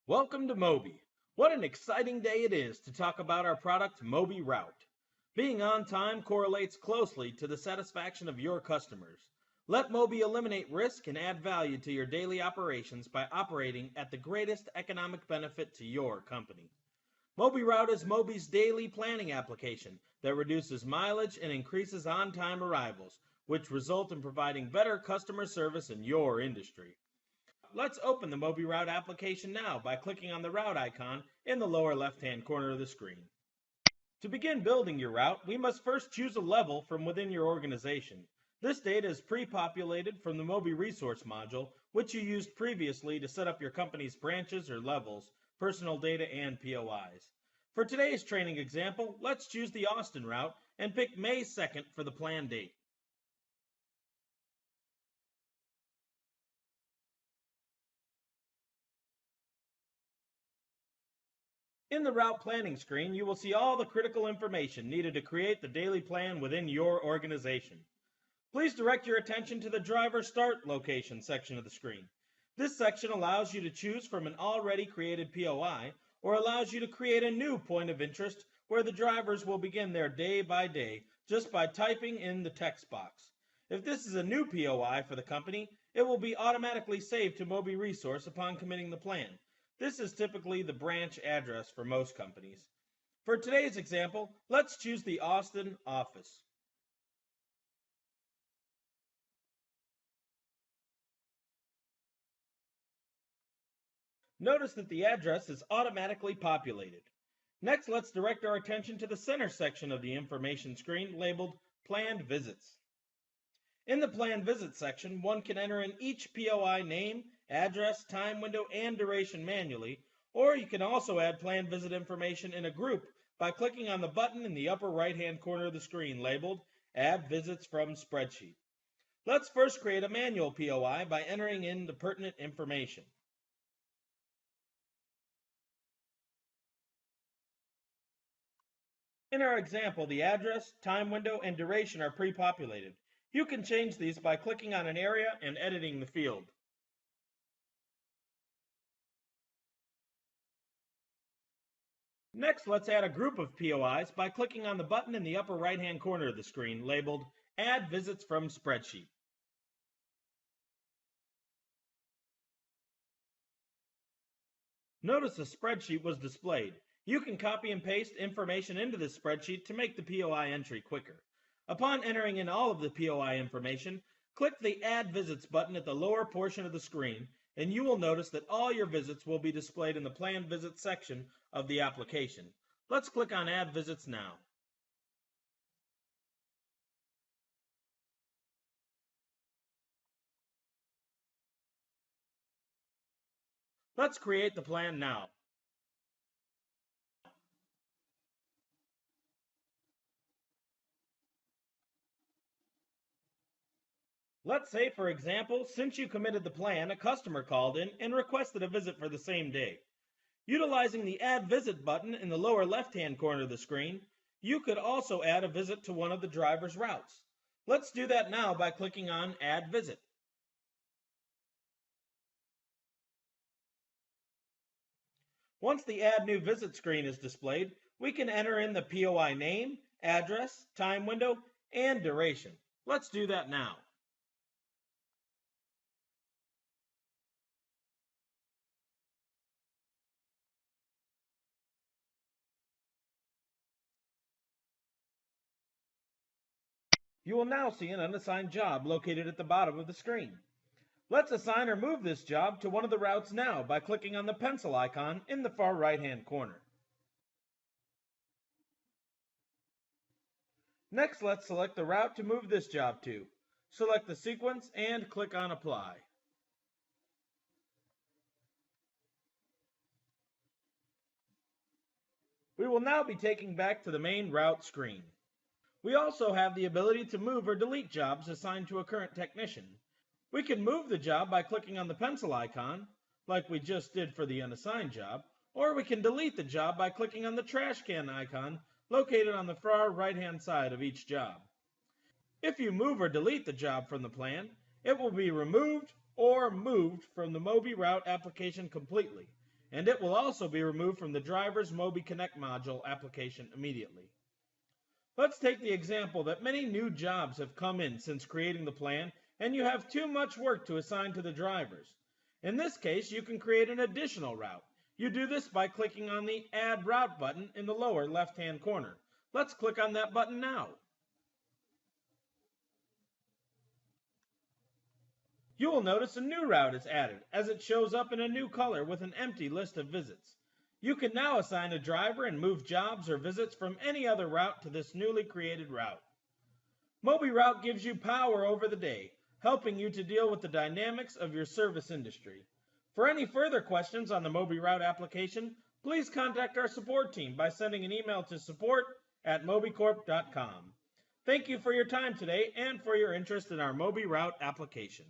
Welcome to Mobi. What an exciting day it is to talk about our product mobiRoute. Being on time correlates closely to the satisfaction of your customers. Let Mobi eliminate risk and add value to your daily operations by operating at the greatest economic benefit to your company. mobiRoute is Mobi's daily planning application that reduces mileage and increases on-time arrivals, which result in providing better customer service in your industry. Let's open the mobiRoute application now by clicking on the route icon in the lower left-hand corner of the screen. To begin building your route, we must first choose a level from within your organization. This data is pre-populated from the Mobi Resource module, which you used previously to set up your company's branches or levels, personal data, and POIs. For today's training example, let's choose the Austin route and pick May 2nd for the planned date. In the route planning screen, you will see all the critical information needed to create the daily plan within your organization. Please direct your attention to the driver start location section of the screen. This section allows you to choose from an already created POI or allows you to create a new point of interest where the drivers will begin their day by day just by typing in the text box. If this is a new POI for the company, it will be automatically saved to Mobi Resource upon committing the plan. This is typically the branch address for most companies. For today's example, let's choose the Austin office. Notice that the address is automatically populated. Next, let's direct our attention to the center section of the information screen labeled Planned Visits. In the Planned Visit section, one can enter in each POI name, address, time window, and duration manually, or you can also add planned visit information in a group by clicking on the button in the upper right-hand corner of the screen labeled Add Visits from Spreadsheet. Let's first create a manual POI by entering in the pertinent information. In our example, the address, time window, and duration are pre-populated. You can change these by clicking on an area and editing the field. Next, let's add a group of POIs by clicking on the button in the upper right-hand corner of the screen labeled Add Visits from Spreadsheet. Notice the spreadsheet was displayed. You can copy and paste information into this spreadsheet to make the POI entry quicker. Upon entering in all of the POI information, click the Add Visits button at the lower portion of the screen, and you will notice that all your visits will be displayed in the Planned Visits section of the application. Let's click on Add Visits now. Let's create the plan now. Let's say, for example, since you committed the plan, a customer called in and requested a visit for the same day. Utilizing the Add Visit button in the lower left-hand corner of the screen, you could also add a visit to one of the driver's routes. Let's do that now by clicking on Add Visit. Once the Add New Visit screen is displayed, we can enter in the POI name, address, time window, and duration. Let's do that now. You will now see an unassigned job located at the bottom of the screen. Let's assign or move this job to one of the routes now by clicking on the pencil icon in the far right-hand corner. Next, let's select the route to move this job to. Select the sequence and click on Apply. We will now be taken back to the main route screen. We also have the ability to move or delete jobs assigned to a current technician. We can move the job by clicking on the pencil icon, like we just did for the unassigned job, or we can delete the job by clicking on the trash can icon located on the far right-hand side of each job. If you move or delete the job from the plan, it will be removed or moved from the mobiRoute application completely. and it will also be removed from the driver's Mobi Connect module application immediately. Let's take the example that many new jobs have come in since creating the plan, and you have too much work to assign to the drivers. In this case, you can create an additional route. You do this by clicking on the Add Route button in the lower left-hand corner. Let's click on that button now. You will notice a new route is added, as it shows up in a new color with an empty list of visits. You can now assign a driver and move jobs or visits from any other route to this newly created route. mobiRoute gives you power over the day, helping you to deal with the dynamics of your service industry. For any further questions on the mobiRoute application, please contact our support team by sending an email to support@mobicorp.com. Thank you for your time today and for your interest in our mobiRoute application.